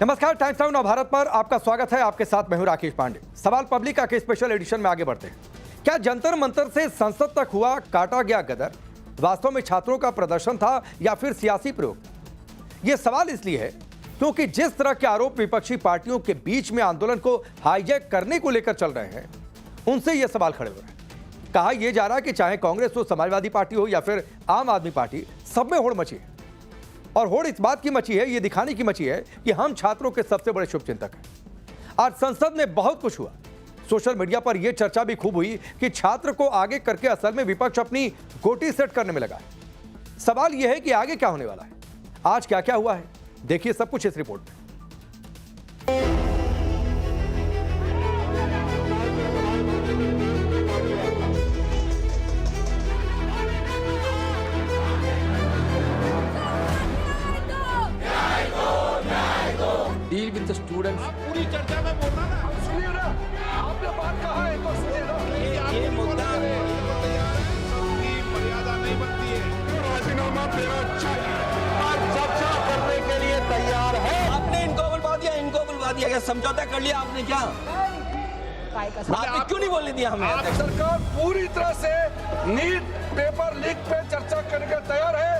नमस्कार, times now Navbharat पर आपका स्वागत है। आपके साथ मैं हूं राकेश पांडे। सवाल पब्लिक का के स्पेशल एडिशन में आगे बढ़ते हैं। क्या जंतर मंतर से संसद तक हुआ काटा गया गदर वास्तव में छात्रों का प्रदर्शन था या फिर सियासी प्रयोग? यह सवाल इसलिए है क्योंकि जिस तरह के आरोप विपक्षी पार्टियों के बीच में आंदोलन को हाईजैक करने को लेकर चल रहे हैं, उनसे यह सवाल खड़े हो रहे हैं। कहा यह जा रहा है कि चाहे कांग्रेस हो, समाजवादी पार्टी हो या फिर आम आदमी पार्टी, सब में होड़ मची है। और होड़ इस बात की मची है, यह दिखाने की मची है कि हम छात्रों के सबसे बड़े शुभचिंतक हैं। आज संसद में बहुत कुछ हुआ। सोशल मीडिया पर यह चर्चा भी खूब हुई कि छात्र को आगे करके असल में विपक्ष अपनी गोटी सेट करने में लगा है। सवाल यह है कि आगे क्या होने वाला है, आज क्या क्या हुआ है, देखिए सब कुछ इस रिपोर्ट में। Deal with the students. पूरी चर्चा में बोलना ना, सुनिए ना, आपने बात कहा है तो सुनिए ना। ये मुद्दा की मर्यादा नहीं बनती है। राजीनामा देना चाहिए और चर्चा करने के लिए तैयार है। आपने इनको बुलवा दिया क्या? समझौता कर लिया आपने क्या? आपने क्यों नहीं बोलने दिया हमें? आप सरकार पूरी तरह से नीट पेपर लीक पे चर्चा करने के तैयार है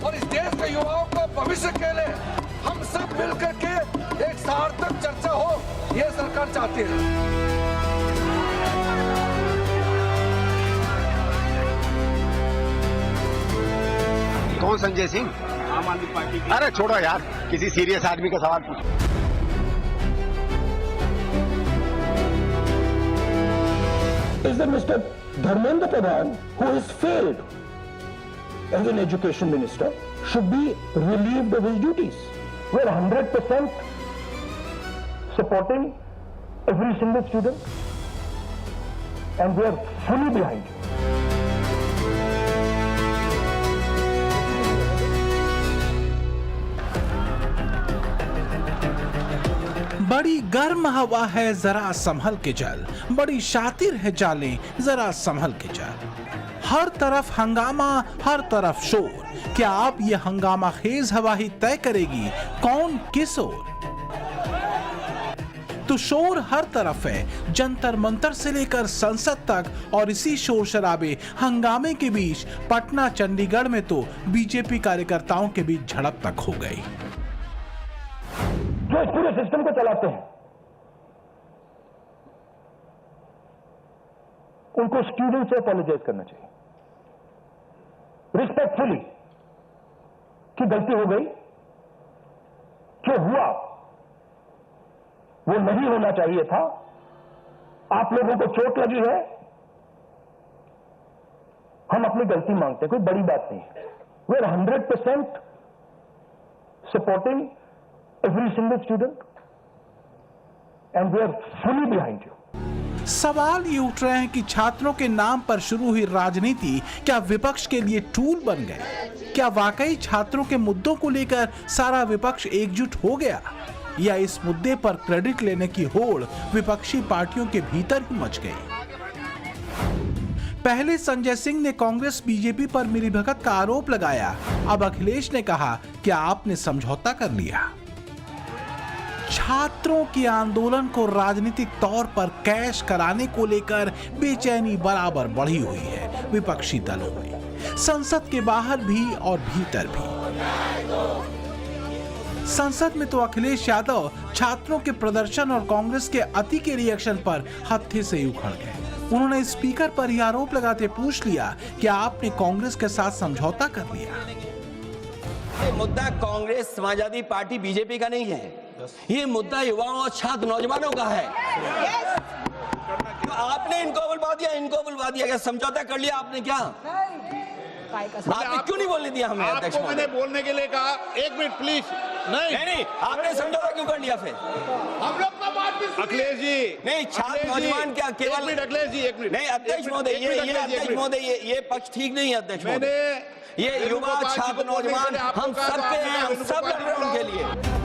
और इस देश के युवाओं को भविष्य के लिए हम सब मिलकर के एक सार्थक चर्चा हो, यह सरकार चाहती है। कौन संजय सिंह? आम आदमी पार्टी अरे छोड़ो यार, किसी सीरियस आदमी का सवाल पूछो। Is that Mr. Dharmendra Pradhan, who has failed as an education minister, should be relieved of his duties. We're 100% supporting every single student and we are fully behind you. बड़ी गर्म हवा है, जरा संभल के चल। बड़ी शातिर है चालें, जरा संभल के चल। हर तरफ हंगामा, हर तरफ शोर। क्या अब ये हंगामा खेज हवा ही तय करेगी कौन किस ओर? तो शोर हर तरफ है, जंतर मंतर से लेकर संसद तक, और इसी शोर शराबे हंगामे के बीच पटना चंडीगढ़ में तो बीजेपी कार्यकर्ताओं के बीच झड़प तक हो गई। जो इस पूरे सिस्टम को चलाते हैं उनको स्टूडेंट से अपॉलोजाइज करना चाहिए रिस्पेक्टफुली कि गलती हो गई, जो हुआ वो नहीं होना चाहिए था, आप लोगों को चोट लगी है, हम अपनी गलती मांगते हैं, कोई बड़ी बात नहीं है। We are 100% supporting every single student and we are fully behind you. सवाल ये उठ रहे हैं कि छात्रों के नाम पर शुरू हुई राजनीति क्या विपक्ष के लिए टूल बन गए? क्या वाकई छात्रों के मुद्दों को लेकर सारा विपक्ष एकजुट हो गया, या इस मुद्दे पर क्रेडिट लेने की होड़ विपक्षी पार्टियों के भीतर ही मच गई? पहले संजय सिंह ने कांग्रेस बीजेपी पर मिलीभगत का आरोप लगाया। अब अखिलेश ने कहा कि आपने समझौता कर लिया। छात्रों के आंदोलन को राजनीतिक तौर पर कैश कराने को लेकर बेचैनी बराबर बढ़ी हुई है विपक्षी दलों में, संसद के बाहर भी और भीतर भी। संसद में तो अखिलेश यादव छात्रों के प्रदर्शन और कांग्रेस के अति के रिएक्शन पर हत्थे से उखड़ गए। उन्होंने स्पीकर पर यह आरोप लगाते पूछ लिया कि आपने कांग्रेस के साथ समझौता कर लिया। ये मुद्दा कांग्रेस, समाजवादी पार्टी, बीजेपी का नहीं है। ये मुद्दा युवाओं और छात्र नौजवानों का है। तो आपने इनको बुलवा दिया क्या? समझौता कर लिया आपने क्या? आपने क्यों नहीं बोलने दिया हमें? आपको मैंने बोलने के लिए कहा, एक मिनट प्लीज। नहीं, आपने समझौता क्यों कर लिया फिर? हम लोग का बात भी अखिलेश जी। नहीं, छात्र नौजवान क्या केवल? एक मिनट अखिलेश जी, एक मिनट। नहीं अध्यक्ष महोदय, ये पक्ष ठीक नहीं है अध्यक्ष महोदय। ये युवा, छात्र, नौजवान हम सब के हैं, हम सब लड़ रहे हैं उनके लिए।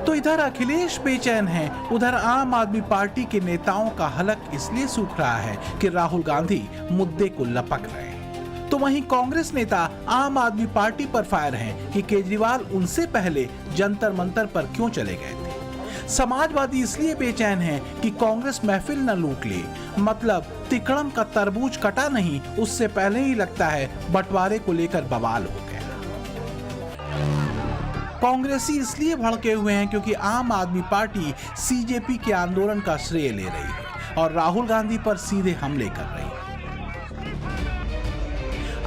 तो इधर अखिलेश बेचैन हैं, उधर आम आदमी पार्टी के नेताओं का हलक इसलिए सूख रहा है कि राहुल गांधी मुद्दे को लपक रहे हैं। तो वहीं कांग्रेस नेता आम आदमी पार्टी पर फायर हैं कि केजरीवाल उनसे पहले जंतर मंतर पर क्यों चले गए थे। समाजवादी इसलिए बेचैन हैं कि कांग्रेस महफिल न लूट ले, मतलब तिकड़म का तरबूज कटा नहीं उससे पहले ही लगता है बंटवारे को लेकर बवाल हो गया। कांग्रेसी इसलिए भड़के हुए हैं क्योंकि आम आदमी पार्टी सीजेपी के आंदोलन का श्रेय ले रही है और राहुल गांधी पर सीधे हमले कर रही है।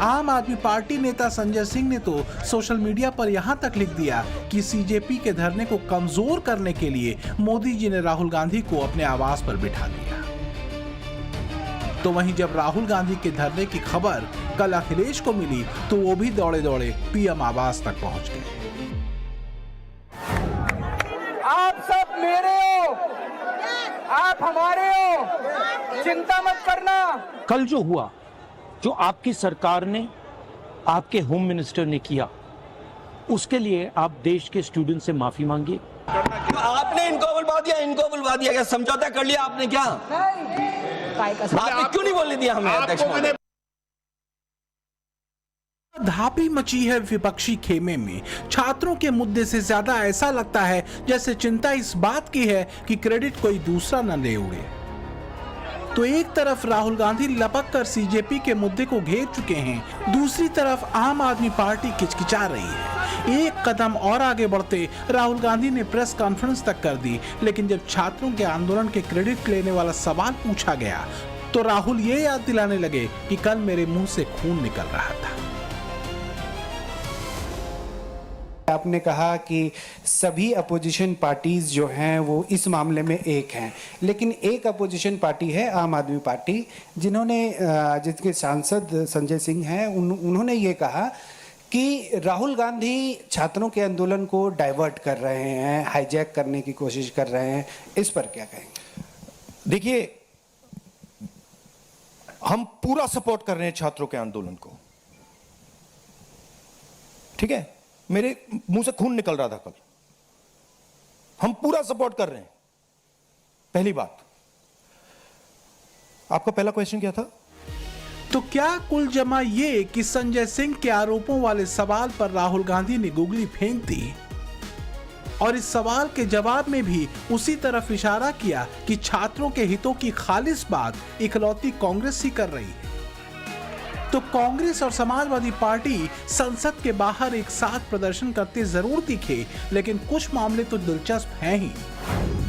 आम आदमी पार्टी नेता संजय सिंह ने तो सोशल मीडिया पर यहां तक लिख दिया कि सीजेपी के धरने को कमजोर करने के लिए मोदी जी ने राहुल गांधी को अपने आवास पर बिठा दिया। तो वहीं जब राहुल गांधी के धरने की खबर कल अखिलेश को मिली तो वो भी दौड़े दौड़े पीएम आवास तक पहुंच गए। आप सब मेरे हो, आप हमारे हो, चिंता मत करना। कल जो हुआ, जो आपकी सरकार ने, आपके होम मिनिस्टर ने किया, उसके लिए आप देश के स्टूडेंट से माफी मांगिए। तो आपने इनको बुलवा दिया क्या? समझौता कर लिया आपने क्या? आपने क्यों नहीं बोलने दिया हमें अध्यक्ष महोदय? धापी मची है विपक्षी खेमे में। छात्रों के मुद्दे से ज्यादा ऐसा लगता है जैसे चिंता इस बात की है कि क्रेडिट कोई दूसरा न ले उड़े। तो एक तरफ राहुल गांधी लपक कर सीजेपी के मुद्दे को घेर चुके हैं, दूसरी तरफ आम आदमी पार्टी किचकिचा रही है। एक कदम और आगे बढ़ते राहुल गांधी ने प्रेस कॉन्फ्रेंस तक कर दी, लेकिन जब छात्रों के आंदोलन के क्रेडिट लेने वाला सवाल पूछा गया तो राहुल ये याद दिलाने लगे कि कल मेरे मुंह से खून निकल रहा था। आपने कहा कि सभी अपोजिशन पार्टीज जो हैं वो इस मामले में एक हैं, लेकिन एक अपोजिशन पार्टी है आम आदमी पार्टी, जिन्होंने जिसके सांसद संजय सिंह हैं, उन्होंने ये कहा कि राहुल गांधी छात्रों के आंदोलन को डाइवर्ट कर रहे हैं, हाईजैक करने की कोशिश कर रहे हैं। इस पर क्या कहेंगे? देखिए, हम पूरा सपोर्ट कर रहे हैं छात्रों के आंदोलन को, ठीक है? मेरे मुंह से खून निकल रहा था कल। हम पूरा सपोर्ट कर रहे हैं। पहली बात, आपका पहला क्वेश्चन क्या था? तो क्या कुल जमा ये कि संजय सिंह के आरोपों वाले सवाल पर राहुल गांधी ने गुगली फेंक दी और इस सवाल के जवाब में भी उसी तरफ इशारा किया कि छात्रों के हितों की खालिस बात इकलौती कांग्रेस ही कर रही है। तो कांग्रेस और समाजवादी पार्टी संसद के बाहर एक साथ प्रदर्शन करते जरूर दिखे, लेकिन कुछ मामले तो दिलचस्प हैं ही।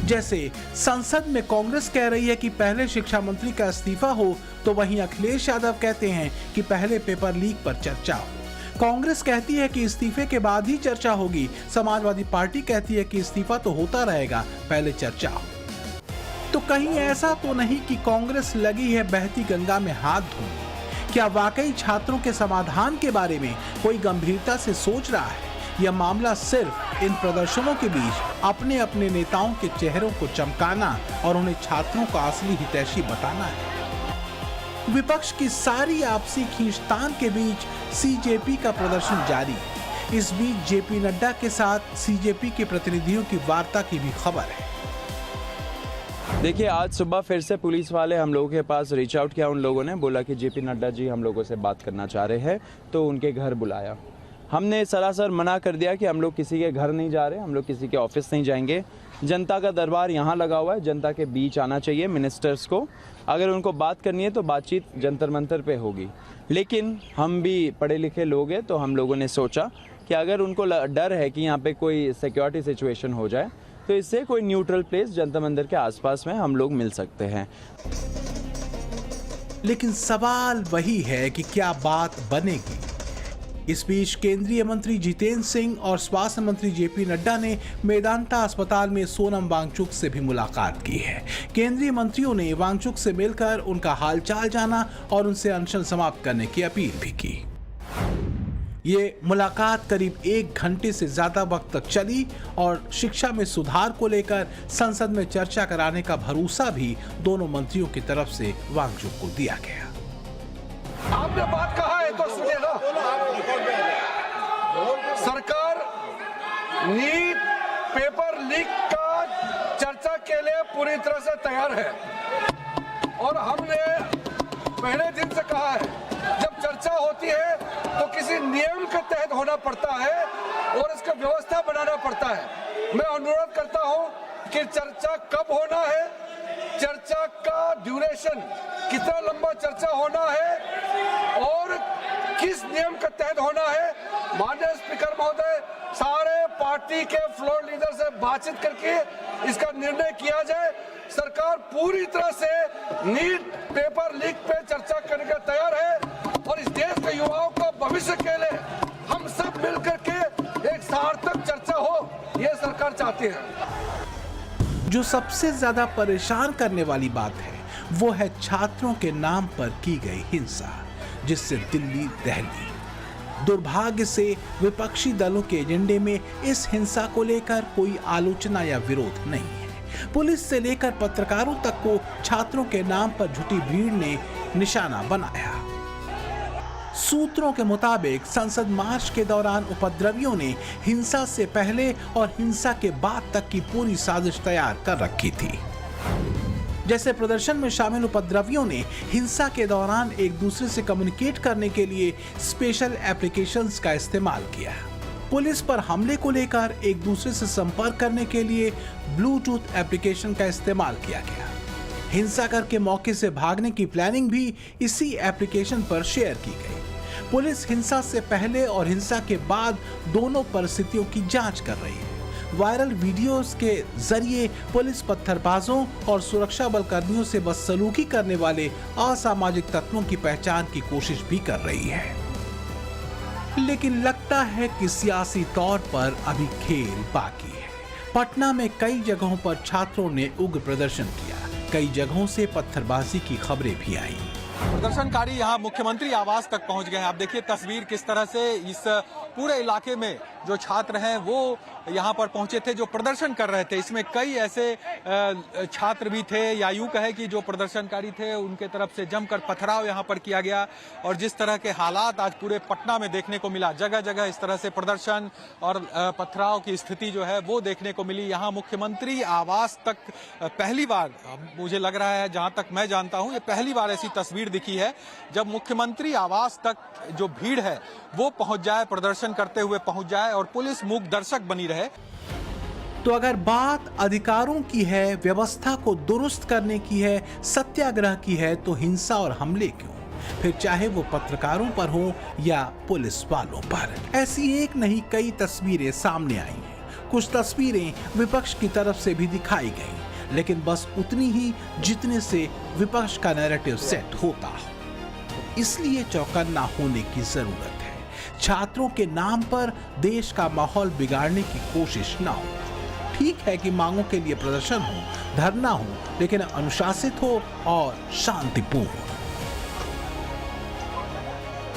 जैसे संसद में कांग्रेस कह रही है कि पहले शिक्षा मंत्री का इस्तीफा हो, तो वहीं अखिलेश यादव कहते हैं कि पहले पेपर लीक पर चर्चा हो। कांग्रेस कहती है कि इस्तीफे के बाद ही चर्चा होगी, समाजवादी पार्टी कहती है कि इस्तीफा तो होता रहेगा, पहले चर्चा हो। तो कहीं ऐसा तो नहीं कि कांग्रेस लगी है बहती गंगा में हाथ धोने? क्या वाकई छात्रों के समाधान के बारे में कोई गंभीरता से सोच रहा है, यह मामला सिर्फ इन प्रदर्शनों के बीच अपने अपने नेताओं के चेहरों को चमकाना और उन्हें छात्रों का असली हितैषी बताना है? विपक्ष की सारी आपसी खींचतान के बीच सीजेपी का प्रदर्शन जारी है। इस बीच जेपी नड्डा के साथ सीजेपी के प्रतिनिधियों की वार्ता की भी खबर है। देखिए, आज सुबह फिर से पुलिस वाले हम लोगों के पास रीच आउट किया। उन लोगों ने बोला कि जेपी नड्डा जी हम लोगों से बात करना चाह रहे हैं, तो उनके घर बुलाया। हमने सरासर मना कर दिया कि हम लोग किसी के घर नहीं जा रहे, हम लोग किसी के ऑफिस नहीं जाएंगे। जनता का दरबार यहाँ लगा हुआ है, जनता के बीच आना चाहिए मिनिस्टर्स को। अगर उनको बात करनी है तो बातचीत जंतर मंतर पे होगी। लेकिन हम भी पढ़े लिखे लोग हैं, तो हम लोगों ने सोचा कि अगर उनको डर है कि यहाँ पे कोई सिक्योरिटी सिचुएशन हो जाए, तो इससे कोई न्यूट्रल प्लेस जंतर मंदिर के आसपास में हम लोग मिल सकते हैं। लेकिन सवाल वही है कि क्या बात बनेगी? इस बीच केंद्रीय मंत्री जितेंद्र सिंह और स्वास्थ्य मंत्री जेपी नड्डा ने मेदांता अस्पताल में सोनम वांगचुक से भी मुलाकात की है। केंद्रीय मंत्रियों ने वांगचुक से मिलकर उनका हालचाल जाना और उनसे अनशन समाप्त करने की अपील भी की। ये मुलाकात करीब 1 घंटे से ज्यादा वक्त तक चली और शिक्षा में सुधार को लेकर संसद में चर्चा कराने का भरोसा भी दोनों मंत्रियों की तरफ से वांगचुक को दिया गया। आपने बात कहा है तो सुनिए ना, सरकार नीट पेपर लीक का चर्चा के लिए पूरी तरह से तैयार है और हमने पहले दिन से कहा है जब चर्चा होती है तो किसी नियम के तहत होना पड़ता है और इसका व्यवस्था बनाना पड़ता है। मैं अनुरोध करता हूं कि चर्चा कब होना है, चर्चा का ड्यूरेशन, कितना लंबा चर्चा होना है और किस नियम के तहत होना है। माननीय स्पीकर महोदय, सारे पार्टी के फ्लोर लीडर से बातचीत करके इसका निर्णय किया जाए। सरकार पूरी तरह से नीट पेपर लीक पे चर्चा करने का तैयार है और इस देश के युवाओं को भविष्य के लिए हम सब मिलकर के एक सार्थक चर्चा हो, ये सरकार चाहती है। जो सबसे ज्यादा परेशान करने वाली बात है वो है छात्रों के नाम पर की गई हिंसा, जिससे दिल्ली दहली। दुर्भाग्य से विपक्षी दलों के एजेंडे में इस हिंसा को लेकर कोई आलोचना या विरोध नहीं है। पुलिस से लेकर पत्रकारों तक को छात्रों के नाम पर झूठी भीड़ ने निशाना बनाया। सूत्रों के मुताबिक संसद मार्च के दौरान उपद्रवियों ने हिंसा से पहले और हिंसा के बाद तक की पूरी साजिश तैयार कर रखी थी। जैसे प्रदर्शन में शामिल उपद्रवियों ने हिंसा के दौरान एक दूसरे से कम्युनिकेट करने के लिए स्पेशल एप्लीकेशंस का इस्तेमाल किया। पुलिस पर हमले को लेकर एक दूसरे से संपर्क करने के लिए ब्लूटूथ एप्लीकेशन का इस्तेमाल किया गया। हिंसा करके मौके से भागने की प्लानिंग भी इसी एप्लीकेशन पर शेयर की गई। पुलिस हिंसा से पहले और हिंसा के बाद दोनों परिस्थितियों की जांच कर रही है। वायरल वीडियोस के जरिए पुलिस पत्थरबाजों और सुरक्षा बल कर्मियों से बदसलूकी करने वाले असामाजिक तत्वों की पहचान की कोशिश भी कर रही है। लेकिन लगता है कि सियासी तौर पर अभी खेल बाकी है। पटना में कई जगहों पर छात्रों ने उग्र प्रदर्शन किया। कई जगहों से पत्थरबाजी की खबरें भी आई। प्रदर्शनकारी यहाँ मुख्यमंत्री आवास तक पहुंच गए हैं। आप देखिए तस्वीर किस तरह से इस पूरे इलाके में जो छात्र हैं वो यहाँ पर पहुंचे थे, जो प्रदर्शन कर रहे थे। इसमें कई ऐसे छात्र भी थे, या यूं कहे कि जो प्रदर्शनकारी थे उनके तरफ से जमकर पथराव यहाँ पर किया गया। और जिस तरह के हालात आज पूरे पटना में देखने को मिला, जगह जगह इस तरह से प्रदर्शन और पथराव की स्थिति जो है वो देखने को मिली। यहाँ मुख्यमंत्री आवास तक पहली बार, मुझे लग रहा है जहाँ तक मैं जानता हूँ, ये पहली बार ऐसी तस्वीर दिखी है जब मुख्यमंत्री आवास तक जो भीड़ है वो पहुंच जाए, प्रदर्शन करते हुए पहुंच जाए और पुलिस मूक दर्शक बनी रहे। तो अगर बात अधिकारों की है, व्यवस्था को दुरुस्त करने की है, सत्याग्रह की है, तो हिंसा और हमले क्यों? फिर चाहे वो पत्रकारों पर हो या पुलिस वालों पर। ऐसी एक नहीं कई तस्वीरें सामने आई हैं। कुछ तस्वीरें विपक्ष की तरफ से भी दिखाई गई, लेकिन बस उतनी ही जितने से विपक्ष का नैरेटिव सेट होता हो। इसलिए चौकन्ना होने की जरूरत है। छात्रों के नाम पर देश का माहौल बिगाड़ने की कोशिश ना हो। ठीक है कि मांगों के लिए प्रदर्शन हो, धरना हो, लेकिन अनुशासित हो और शांतिपूर्ण।